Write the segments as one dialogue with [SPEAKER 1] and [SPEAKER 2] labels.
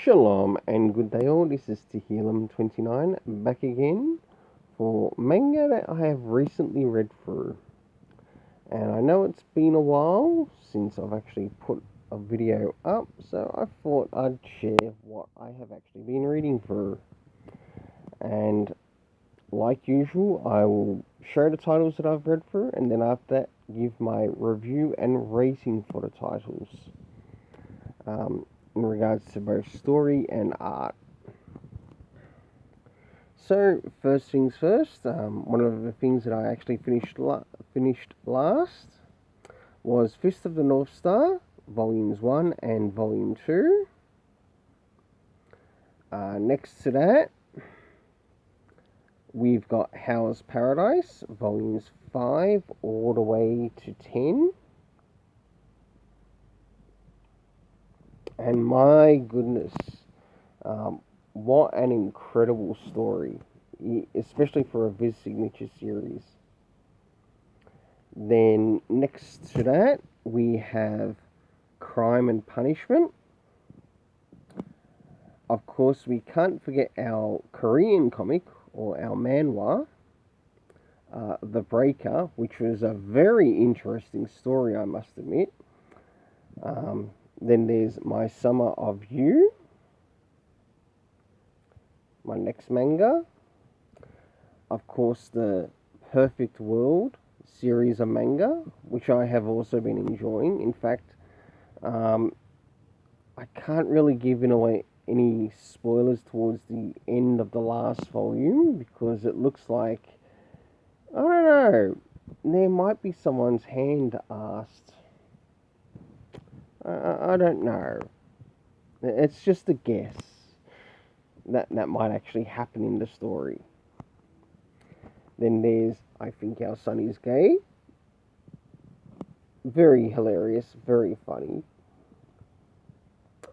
[SPEAKER 1] Shalom and good day all, this is Tehillim29 back again for manga that I have recently read through. And I know it's been a while since I've actually put a video up, so I thought I'd share what I have actually been reading through. And like usual, I will show the titles that I've read through, and then after that give my review and rating for the titles. In regards to both story and art. So, first things first, one of the things that I actually finished last was Fist of the North Star, Volumes 1 and Volume 2. Next to that, we've got Howl's Paradise, Volumes 5 all the way to 10. And my goodness, what an incredible story, especially for a Viz Signature series. Then next to that, we have Crime and Punishment. Of course, we can't forget our Korean comic, or our manhwa, The Breaker, which was a very interesting story, I must admit. Then there's My Summer of You, my next manga. Of course, the Perfect World series of manga, which I have also been enjoying. In fact, I can't really give away any spoilers towards the end of the last volume because it looks like, I don't know, there might be someone's hand asked. I don't know. It's just a guess that might actually happen in the story. Then there's I Think Our Son Is Gay. Very hilarious, very funny.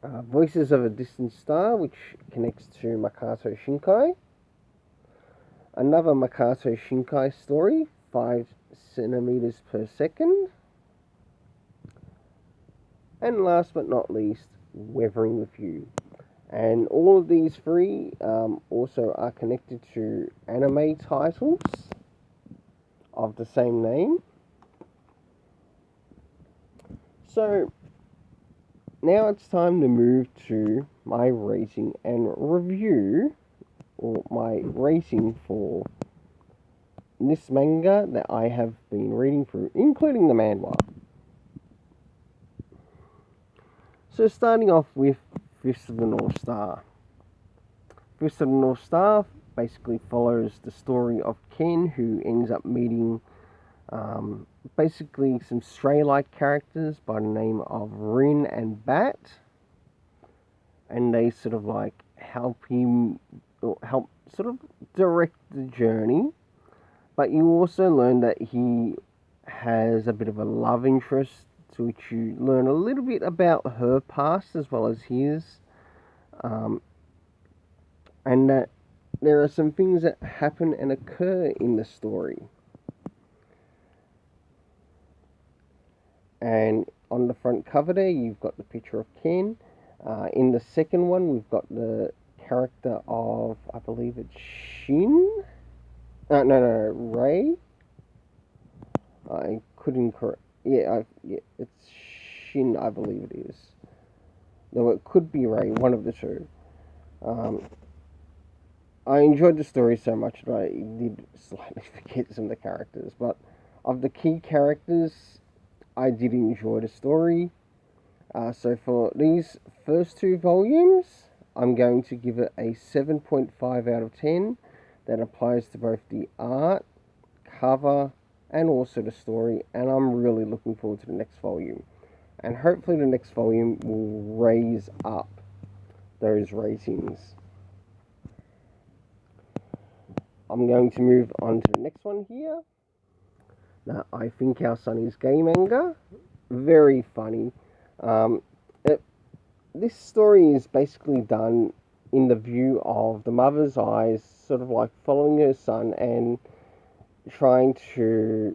[SPEAKER 1] Voices of a Distant Star, which connects to Makoto Shinkai. Another Makoto Shinkai story, 5 centimeters per second. And last but not least, Weathering with You. And all of these three also are connected to anime titles of the same name. So, now it's time to move to my rating and review, or my rating for this manga that I have been reading through, including the manhwa. So starting off with Fist of the North Star. Fist of the North Star basically follows the story of Ken, who ends up meeting basically some stray-like characters by the name of Rin and Bat. And they sort of like help him, or help sort of direct the journey. But you also learn that he has a bit of a love interest, to which you learn a little bit about her past as well as his. And that there are some things that happen and occur in the story. And on the front cover there, you've got the picture of Ken. In the second one, we've got the character of, I believe it's Shin? No, Ray. I couldn't correct. Yeah, it's Shin, I believe it is. Though it could be Ray, one of the two. I enjoyed the story so much that I did slightly forget some of the characters. But of the key characters, I did enjoy the story. So for these first two volumes, I'm going to give it a 7.5 out of 10. That applies to both the art, cover, and also the story. And I'm really looking forward to the next volume. And hopefully the next volume will raise up those ratings. I'm going to move on to the next one here. Now, I Think Our Son Is Gay manga. Very funny. This story is basically done in the view of the mother's eyes, sort of like following her son and trying to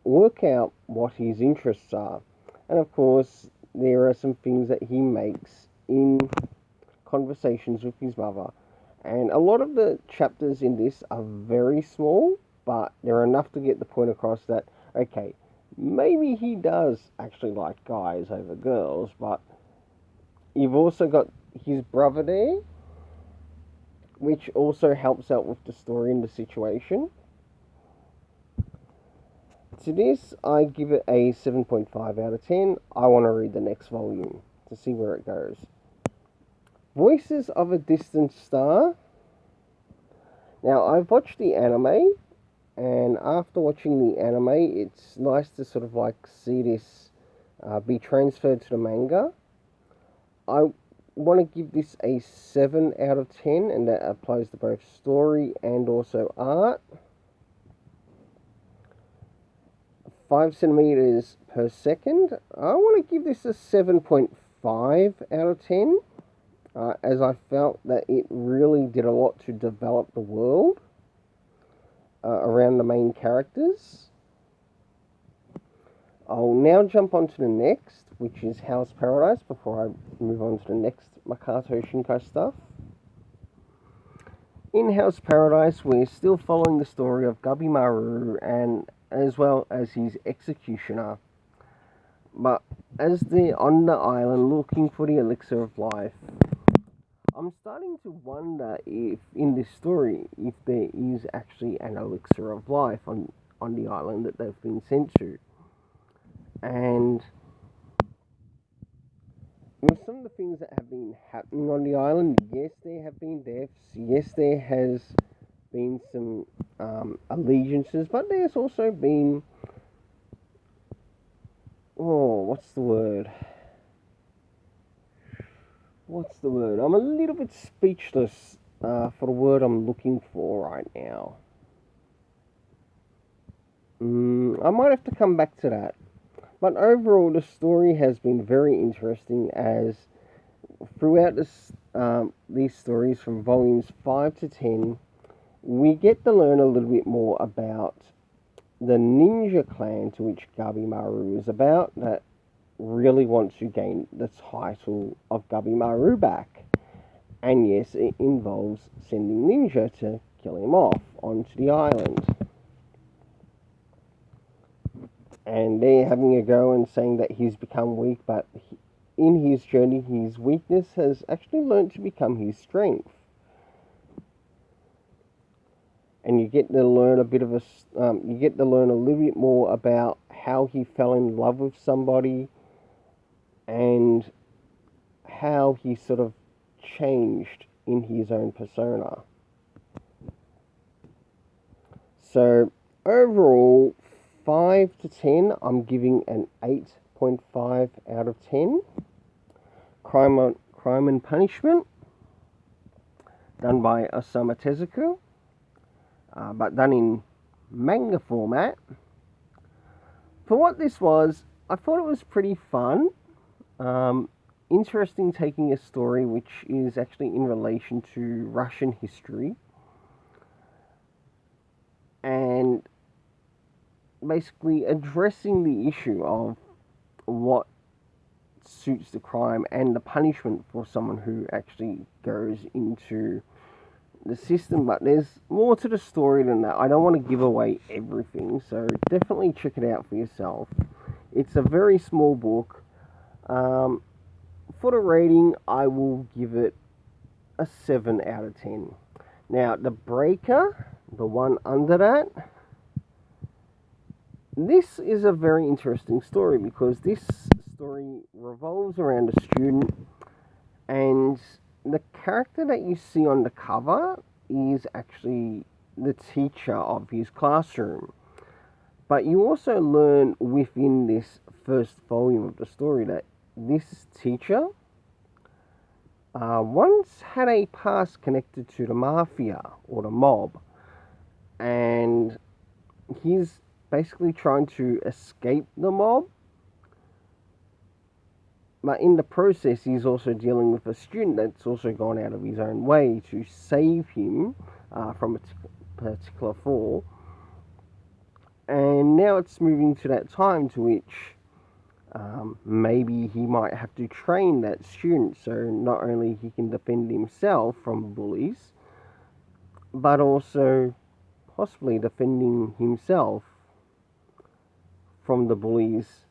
[SPEAKER 1] work out what his interests are. And of course, there are some things that he makes in conversations with his mother. And a lot of the chapters in this are very small, but they're enough to get the point across that, okay, maybe he does actually like guys over girls, but you've also got his brother there, which also helps out with the story and the situation. To this, I give it a 7.5 out of 10. I want to read the next volume to see where it goes. Voices of a Distant Star. Now, I've watched the anime, and after watching the anime, it's nice to sort of like see this be transferred to the manga. I want to give this a 7 out of 10, and that applies to both story and also art. 5 centimeters per second. I want to give this a 7.5 out of 10. As I felt that it really did a lot to develop the world around the main characters. I'll now jump on to the next, which is House Paradise, before I move on to the next Makoto Shinkai stuff. In House Paradise, we're still following the story of Gabimaru, and as well as his executioner. But as they're on the island looking for the elixir of life, I'm starting to wonder if, in this story, if there is actually an elixir of life on the island that they've been sent to. And with some of the things that have been happening on the island, yes, there have been deaths, yes, there has been some allegiances, but there's also been, what's the word? I'm a little bit speechless for the word I'm looking for right now. I might have to come back to that. But overall, the story has been very interesting, as throughout these stories from volumes 5 to 10, we get to learn a little bit more about the ninja clan to which Gabimaru is about, that really wants to gain the title of Gabimaru back. And yes, it involves sending ninja to kill him off onto the island. And they're having a go and saying that he's become weak, but in his journey, his weakness has actually learned to become his strength. And you get to learn a little bit more about how he fell in love with somebody, and how he sort of changed in his own persona. So overall, 5 to 10, I'm giving an 8.5 out of 10. Crime and Punishment, done by Osamu Tezuka, but done in manga format. For what this was, I thought it was pretty fun. Interesting, taking a story which is actually in relation to Russian history, and basically addressing the issue of what suits the crime and the punishment for someone who actually goes into the system. But there's more to the story than that. I don't want to give away everything, so definitely check it out for yourself. It's a very small book. For the rating, I will give it a 7 out of 10. Now, The Breaker, the one under that, this is a very interesting story, because this story revolves around a student, and the character that you see on the cover is actually the teacher of his classroom. But you also learn within this first volume of the story that this teacher once had a past connected to the mafia or the mob, and he's basically trying to escape the mob. But in the process, he's also dealing with a student that's also gone out of his own way to save him from a particular fall. And now it's moving to that time to which Maybe he might have to train that student so not only he can defend himself from bullies, but also possibly defending himself from the bullies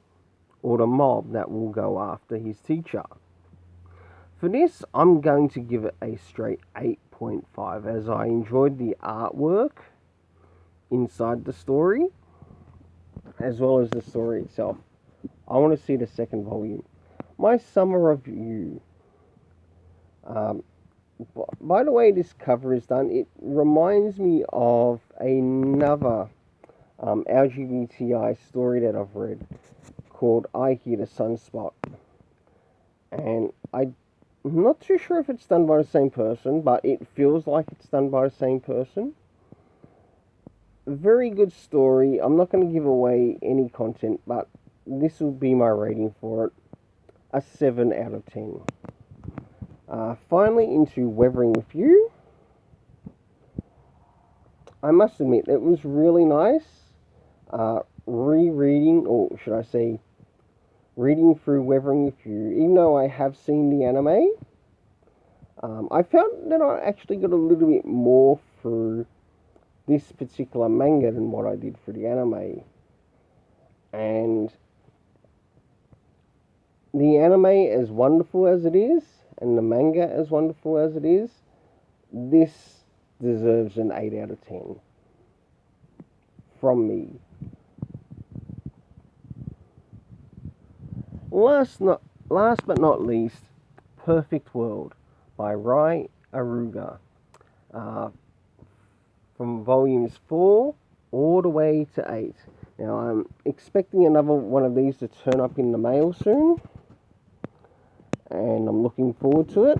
[SPEAKER 1] or the mob that will go after his teacher. For this, I'm going to give it a straight 8.5 as I enjoyed the artwork inside the story as well as the story itself. I want to see the second volume. My summer review. By the way this cover is done, it reminds me of another LGBTI story that I've read called I Hear the Sunspot. And I'm not too sure if it's done by the same person, but it feels like it's done by the same person. Very good story. I'm not going to give away any content, but this will be my rating for it. A 7 out of 10. Finally, into Weathering with You. I must admit, it was really nice rereading, or should I say, reading through Weathering with You. Even though I have seen the anime, I found that I actually got a little bit more through this particular manga than what I did for the anime. And the anime, as wonderful as it is, and the manga, as wonderful as it is, this deserves an 8 out of 10 from me. Last but not least, Perfect World by Rai Aruga. From volumes 4 all the way to 8. Now, I'm expecting another one of these to turn up in the mail soon, and I'm looking forward to it.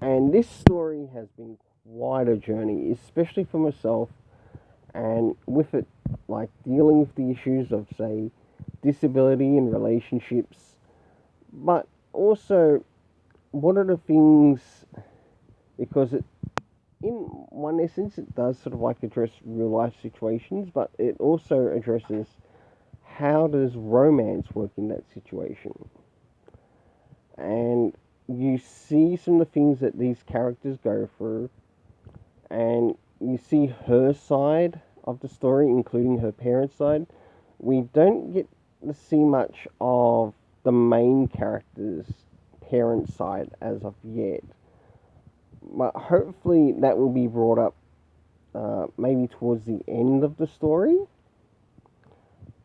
[SPEAKER 1] And this story has been quite a journey, especially for myself, and with it, like dealing with the issues of, say, disability and relationships, but also what are the things, because it, in one essence, it does sort of like address real life situations, but it also addresses how does romance work in that situation. And you see some of the things that these characters go through, and you see her side of the story, including her parents' side. We don't get to see much of the main character's parents' side as of yet. But hopefully that will be brought up maybe towards the end of the story.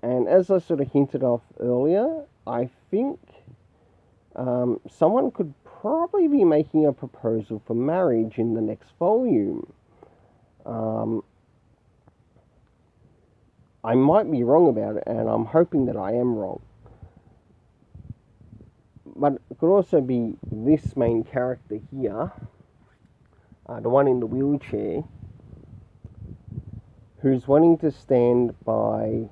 [SPEAKER 1] And as I sort of hinted off earlier, I think someone could probably be making a proposal for marriage in the next volume. I might be wrong about it, and I'm hoping that I am wrong. But it could also be this main character here, the one in the wheelchair, who's wanting to stand by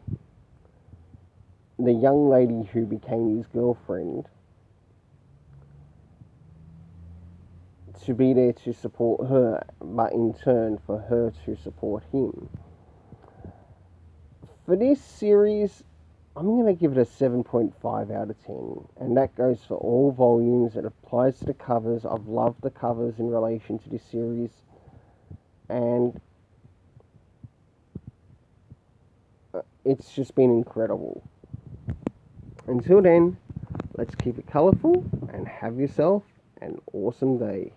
[SPEAKER 1] the young lady who became his girlfriend, to be there to support her, but in turn for her to support him. For this series, I'm going to give it a 7.5 out of 10, and that goes for all volumes. It applies to the covers. I've loved the covers in relation to this series, and it's just been incredible. Until then, let's keep it colourful and have yourself an awesome day.